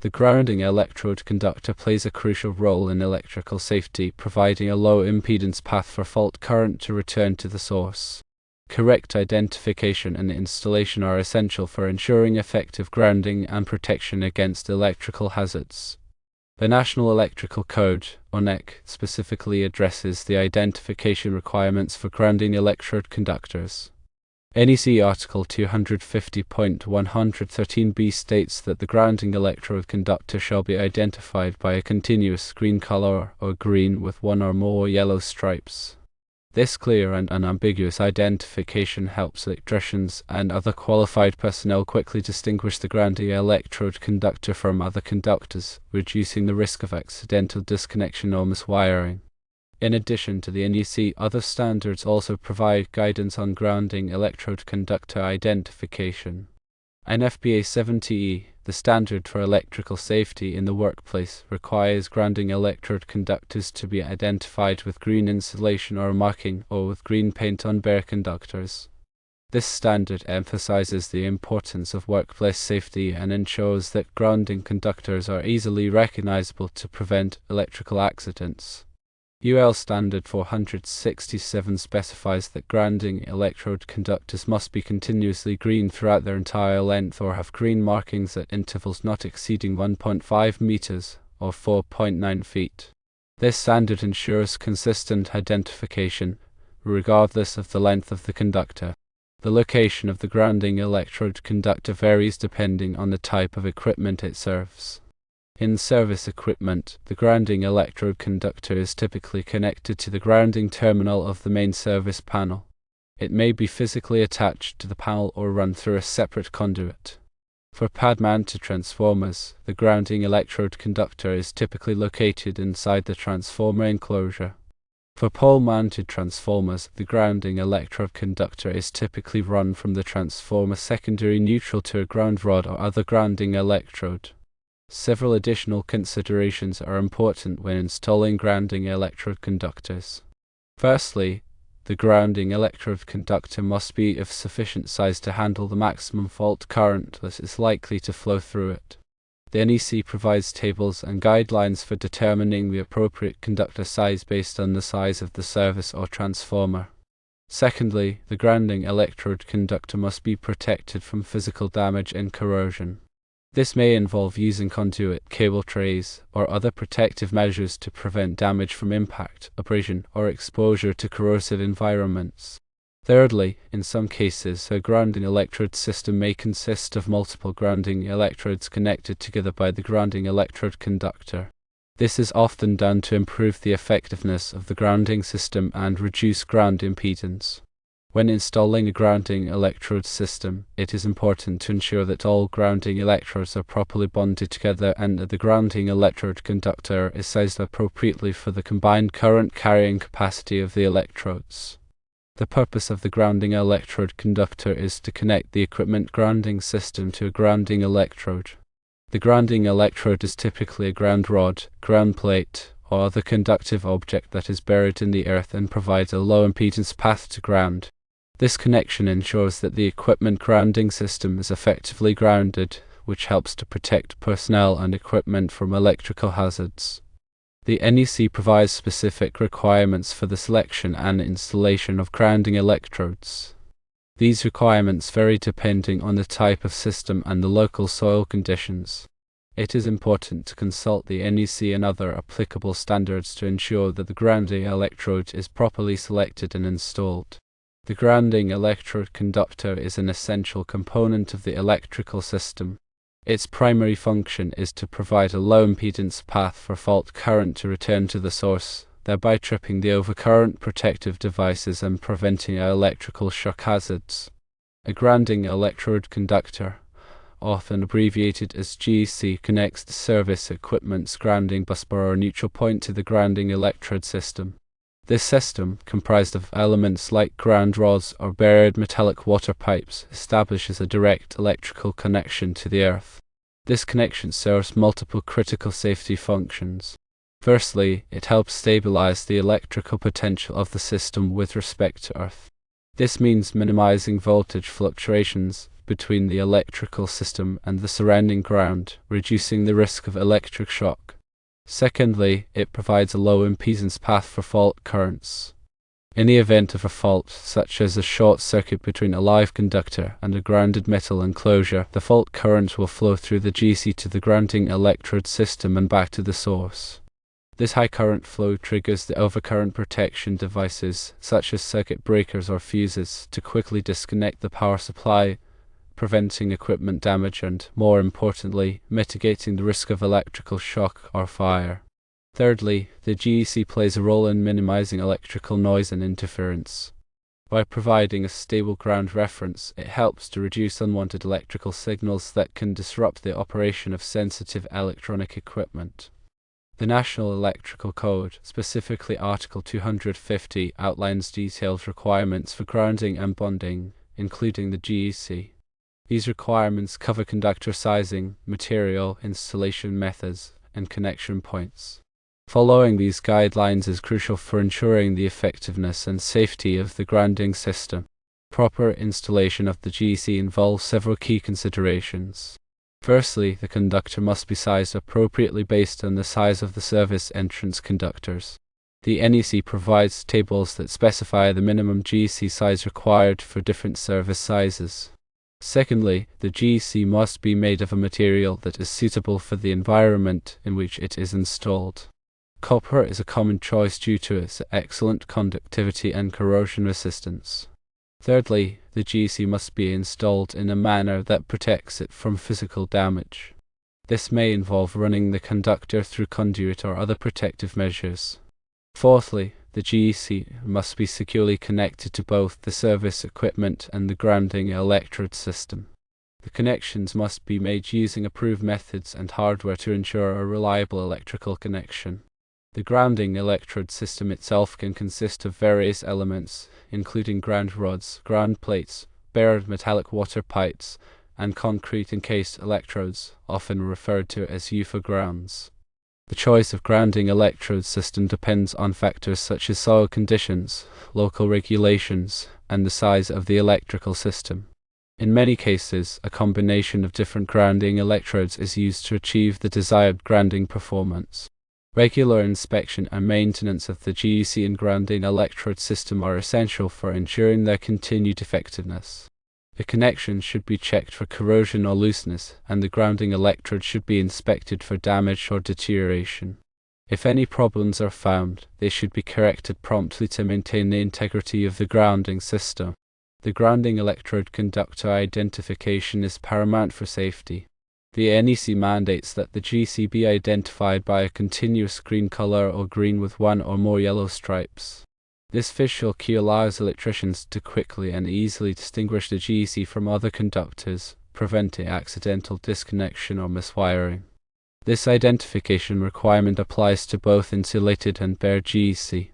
The grounding electrode conductor plays a crucial role in electrical safety, providing a low impedance path for fault current to return to the source. Correct identification and installation are essential for ensuring effective grounding and protection against electrical hazards. The National Electrical Code, or NEC, specifically addresses the identification requirements for grounding electrode conductors. NEC Article 250.113b states that the grounding electrode conductor shall be identified by a continuous green color or green with one or more yellow stripes. This clear and unambiguous identification helps electricians and other qualified personnel quickly distinguish the grounding electrode conductor from other conductors, reducing the risk of accidental disconnection or miswiring. In addition to the NEC, other standards also provide guidance on grounding electrode conductor identification. NFPA 70E, the standard for electrical safety in the workplace, requires grounding electrode conductors to be identified with green insulation or marking, or with green paint on bare conductors. This standard emphasizes the importance of workplace safety and ensures that grounding conductors are easily recognizable to prevent electrical accidents. UL Standard 467 specifies that grounding electrode conductors must be continuously green throughout their entire length or have green markings at intervals not exceeding 1.5 meters or 4.9 feet. This standard ensures consistent identification, regardless of the length of the conductor. The location of the grounding electrode conductor varies depending on the type of equipment it serves. In service equipment, the grounding electrode conductor is typically connected to the grounding terminal of the main service panel. It may be physically attached to the panel or run through a separate conduit. For pad-mounted transformers, the grounding electrode conductor is typically located inside the transformer enclosure. For pole-mounted transformers, the grounding electrode conductor is typically run from the transformer secondary neutral to a ground rod or other grounding electrode. Several additional considerations are important when installing grounding electrode conductors. Firstly, the grounding electrode conductor must be of sufficient size to handle the maximum fault current that is likely to flow through it. The NEC provides tables and guidelines for determining the appropriate conductor size based on the size of the service or transformer. Secondly, the grounding electrode conductor must be protected from physical damage and corrosion. This may involve using conduit, cable trays, or other protective measures to prevent damage from impact, abrasion, or exposure to corrosive environments. Thirdly, in some cases, a grounding electrode system may consist of multiple grounding electrodes connected together by the grounding electrode conductor. This is often done to improve the effectiveness of the grounding system and reduce ground impedance. When installing a grounding electrode system, it is important to ensure that all grounding electrodes are properly bonded together and that the grounding electrode conductor is sized appropriately for the combined current carrying capacity of the electrodes. The purpose of the grounding electrode conductor is to connect the equipment grounding system to a grounding electrode. The grounding electrode is typically a ground rod, ground plate, or other conductive object that is buried in the earth and provides a low impedance path to ground. This connection ensures that the equipment grounding system is effectively grounded, which helps to protect personnel and equipment from electrical hazards. The NEC provides specific requirements for the selection and installation of grounding electrodes. These requirements vary depending on the type of system and the local soil conditions. It is important to consult the NEC and other applicable standards to ensure that the grounding electrode is properly selected and installed. The grounding electrode conductor is an essential component of the electrical system. Its primary function is to provide a low impedance path for fault current to return to the source, thereby tripping the overcurrent protective devices and preventing electrical shock hazards. A grounding electrode conductor, often abbreviated as GEC, connects the service equipment's grounding busbar or neutral point to the grounding electrode system. This system, comprised of elements like ground rods or buried metallic water pipes, establishes a direct electrical connection to the earth. This connection serves multiple critical safety functions. Firstly, it helps stabilize the electrical potential of the system with respect to earth. This means minimizing voltage fluctuations, between the electrical system and the surrounding ground, reducing the risk of electric shock. Secondly, it provides a low impedance path for fault currents. In the event of a fault, such as a short circuit between a live conductor and a grounded metal enclosure, the fault current will flow through the GC to the grounding electrode system and back to the source. This high current flow triggers the overcurrent protection devices, such as circuit breakers or fuses, to quickly disconnect the power supply, preventing equipment damage and, more importantly, mitigating the risk of electrical shock or fire. Thirdly, the GEC plays a role in minimizing electrical noise and interference. By providing a stable ground reference, it helps to reduce unwanted electrical signals that can disrupt the operation of sensitive electronic equipment. The National Electrical Code, specifically Article 250, outlines detailed requirements for grounding and bonding, including the GEC. These requirements cover conductor sizing, material, installation methods, and connection points. Following these guidelines is crucial for ensuring the effectiveness and safety of the grounding system. Proper installation of the GEC involves several key considerations. Firstly, the conductor must be sized appropriately based on the size of the service entrance conductors. The NEC provides tables that specify the minimum GEC size required for different service sizes. Secondly, the GEC must be made of a material that is suitable for the environment in which it is installed. Copper is a common choice due to its excellent conductivity and corrosion resistance. Thirdly, the GEC must be installed in a manner that protects it from physical damage. This may involve running the conductor through conduit or other protective measures. Fourthly, the GEC must be securely connected to both the service equipment and the grounding electrode system. The connections must be made using approved methods and hardware to ensure a reliable electrical connection. The grounding electrode system itself can consist of various elements, including ground rods, ground plates, bare metallic water pipes, and concrete encased electrodes, often referred to as UFO grounds. The choice of grounding electrode system depends on factors such as soil conditions, local regulations, and the size of the electrical system. In many cases, a combination of different grounding electrodes is used to achieve the desired grounding performance. Regular inspection and maintenance of the GEC and grounding electrode system are essential for ensuring their continued effectiveness. The connection should be checked for corrosion or looseness, and the grounding electrode should be inspected for damage or deterioration. If any problems are found, they should be corrected promptly to maintain the integrity of the grounding system. The grounding electrode conductor identification is paramount for safety. The NEC mandates that the GEC be identified by a continuous green color or green with one or more yellow stripes. This visual cue allows electricians to quickly and easily distinguish the GEC from other conductors, preventing accidental disconnection or miswiring. This identification requirement applies to both insulated and bare GEC.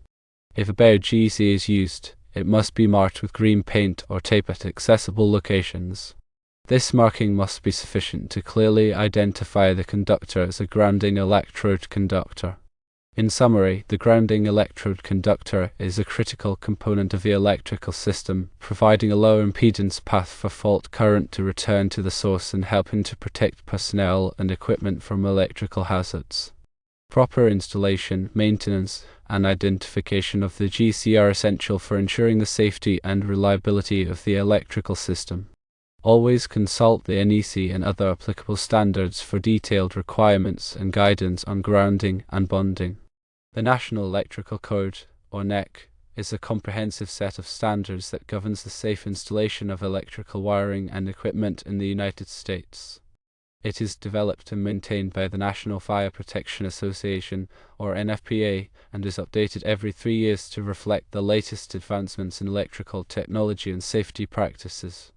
If a bare GEC is used, it must be marked with green paint or tape at accessible locations. This marking must be sufficient to clearly identify the conductor as a grounding electrode conductor. In summary, the grounding electrode conductor is a critical component of the electrical system, providing a low impedance path for fault current to return to the source and helping to protect personnel and equipment from electrical hazards. Proper installation, maintenance, and identification of the GEC are essential for ensuring the safety and reliability of the electrical system. Always consult the NEC and other applicable standards for detailed requirements and guidance on grounding and bonding. The National Electrical Code, or NEC, is a comprehensive set of standards that governs the safe installation of electrical wiring and equipment in the United States. It is developed and maintained by the National Fire Protection Association, or NFPA, and is updated every 3 years to reflect the latest advancements in electrical technology and safety practices.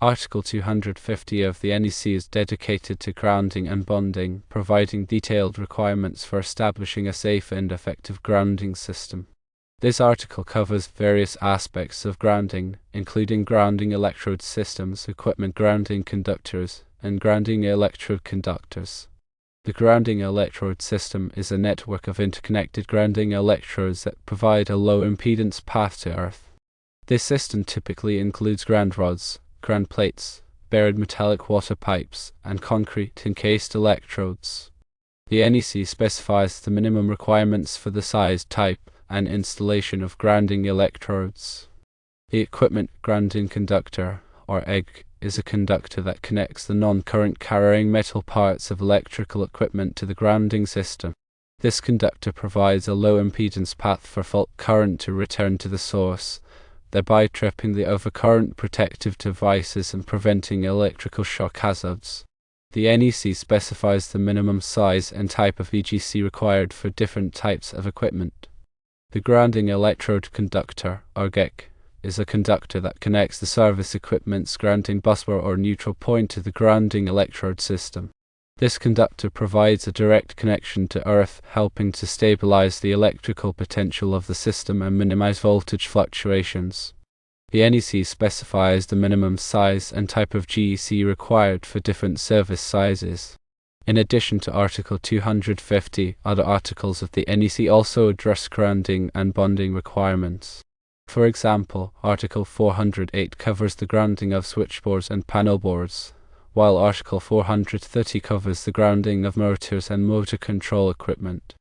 Article 250 of the NEC is dedicated to grounding and bonding, providing detailed requirements for establishing a safe and effective grounding system. This article covers various aspects of grounding, including grounding electrode systems, equipment grounding conductors, and grounding electrode conductors. The grounding electrode system is a network of interconnected grounding electrodes that provide a low impedance path to Earth. This system typically includes ground rods, ground plates, buried metallic water pipes, and concrete encased electrodes. The NEC specifies the minimum requirements for the size, type, and installation of grounding electrodes. The equipment grounding conductor, or EG, is a conductor that connects the non-current carrying metal parts of electrical equipment to the grounding system. This conductor provides a low impedance path for fault current to return to the source, thereby tripping the overcurrent protective devices and preventing electrical shock hazards. The NEC specifies the minimum size and type of EGC required for different types of equipment. The grounding electrode conductor, or GEC, is a conductor that connects the service equipment's grounding busbar or neutral point to the grounding electrode system. This conductor provides a direct connection to earth, helping to stabilize the electrical potential of the system and minimize voltage fluctuations. The NEC specifies the minimum size and type of GEC required for different service sizes. In addition to Article 250, other articles of the NEC also address grounding and bonding requirements. For example, Article 408 covers the grounding of switchboards and panel boards, while Article 430 covers the grounding of motors and motor control equipment.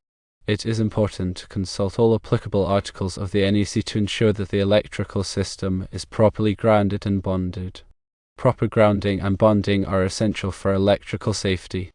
It is important to consult all applicable articles of the NEC to ensure that the electrical system is properly grounded and bonded. Proper grounding and bonding are essential for electrical safety.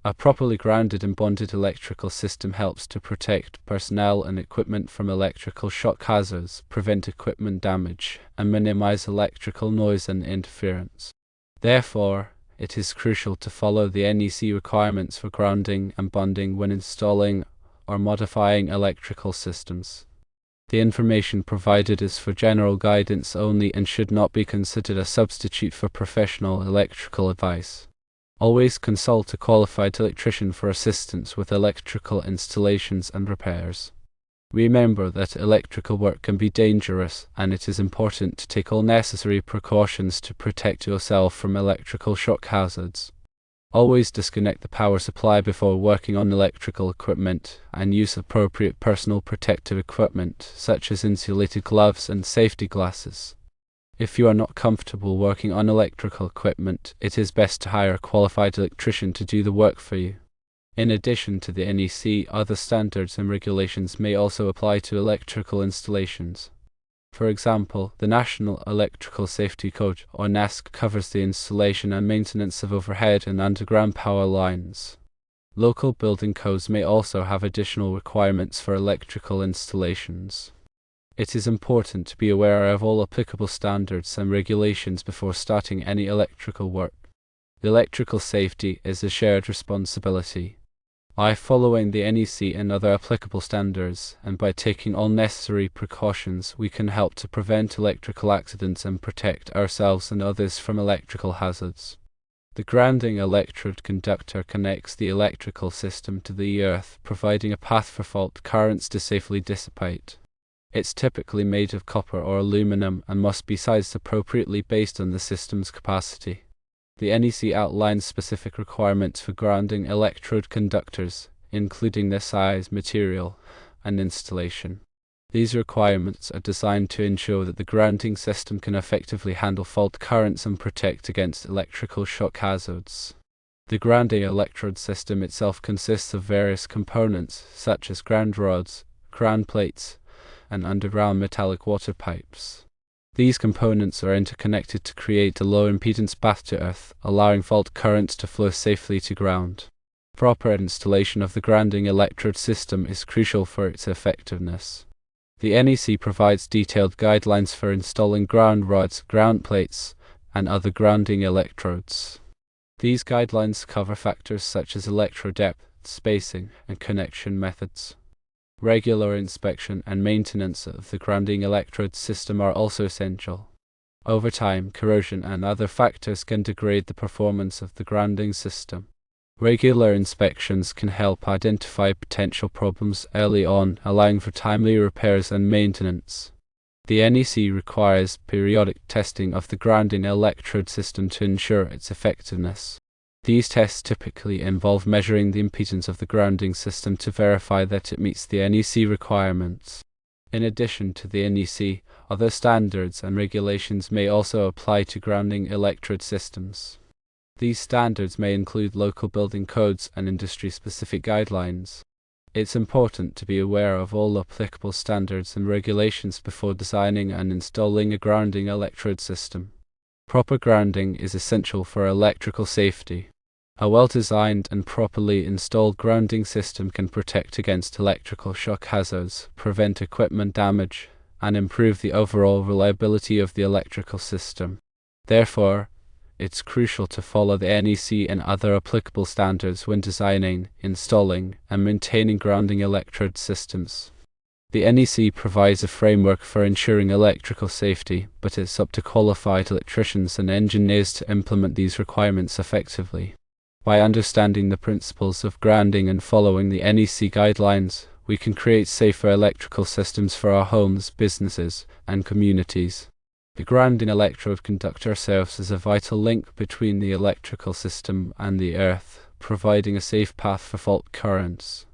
A properly grounded and bonded electrical system helps to protect personnel and equipment from electrical shock hazards, prevent equipment damage, and minimize electrical noise and interference. Therefore, it is crucial to follow the NEC requirements for grounding and bonding when installing or modifying electrical systems. The information provided is for general guidance only and should not be considered a substitute for professional electrical advice. Always consult a qualified electrician for assistance with electrical installations and repairs. Remember that electrical work can be dangerous, and it is important to take all necessary precautions to protect yourself from electrical shock hazards. Always disconnect the power supply before working on electrical equipment, and use appropriate personal protective equipment such as insulated gloves and safety glasses. If you are not comfortable working on electrical equipment, it is best to hire a qualified electrician to do the work for you. In addition to the NEC, other standards and regulations may also apply to electrical installations. For example, the National Electrical Safety Code, or NEC, covers the installation and maintenance of overhead and underground power lines. Local building codes may also have additional requirements for electrical installations. It is important to be aware of all applicable standards and regulations before starting any electrical work. Electrical safety is a shared responsibility. By following the NEC and other applicable standards, and by taking all necessary precautions, we can help to prevent electrical accidents and protect ourselves and others from electrical hazards. The grounding electrode conductor connects the electrical system to the earth, providing a path for fault currents to safely dissipate. It's typically made of copper or aluminum and must be sized appropriately based on the system's capacity. The NEC outlines specific requirements for grounding electrode conductors, including their size, material, and installation. These requirements are designed to ensure that the grounding system can effectively handle fault currents and protect against electrical shock hazards. The grounding electrode system itself consists of various components, such as ground rods, ground plates, and underground metallic water pipes. These components are interconnected to create a low impedance path to earth, allowing fault currents to flow safely to ground. Proper installation of the grounding electrode system is crucial for its effectiveness. The NEC provides detailed guidelines for installing ground rods, ground plates, and other grounding electrodes. These guidelines cover factors such as electrode depth, spacing, and connection methods. Regular inspection and maintenance of the grounding electrode system are also essential. Over time, corrosion and other factors can degrade the performance of the grounding system. Regular inspections can help identify potential problems early on, allowing for timely repairs and maintenance. The NEC requires periodic testing of the grounding electrode system to ensure its effectiveness. These tests typically involve measuring the impedance of the grounding system to verify that it meets the NEC requirements. In addition to the NEC, Other standards and regulations may also apply to grounding electrode systems. These standards may include local building codes and industry-specific guidelines. It's important to be aware of all applicable standards and regulations before designing and installing a grounding electrode system. Proper grounding is essential for electrical safety. A well-designed and properly installed grounding system can protect against electrical shock hazards, prevent equipment damage, and improve the overall reliability of the electrical system. Therefore, it's crucial to follow the NEC and other applicable standards when designing, installing, and maintaining grounding electrode systems. The NEC provides a framework for ensuring electrical safety, but it's up to qualified electricians and engineers to implement these requirements effectively. By understanding the principles of grounding and following the NEC guidelines, we can create safer electrical systems for our homes, businesses, and communities. The grounding electrode conductor serves as a vital link between the electrical system and the earth, providing a safe path for fault currents.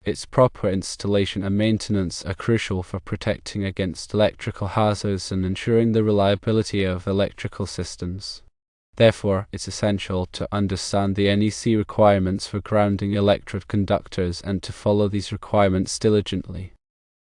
Its proper installation and maintenance are crucial for protecting against electrical hazards and ensuring the reliability of electrical systems. Therefore, it's essential to understand the NEC requirements for grounding electrode conductors and to follow these requirements diligently.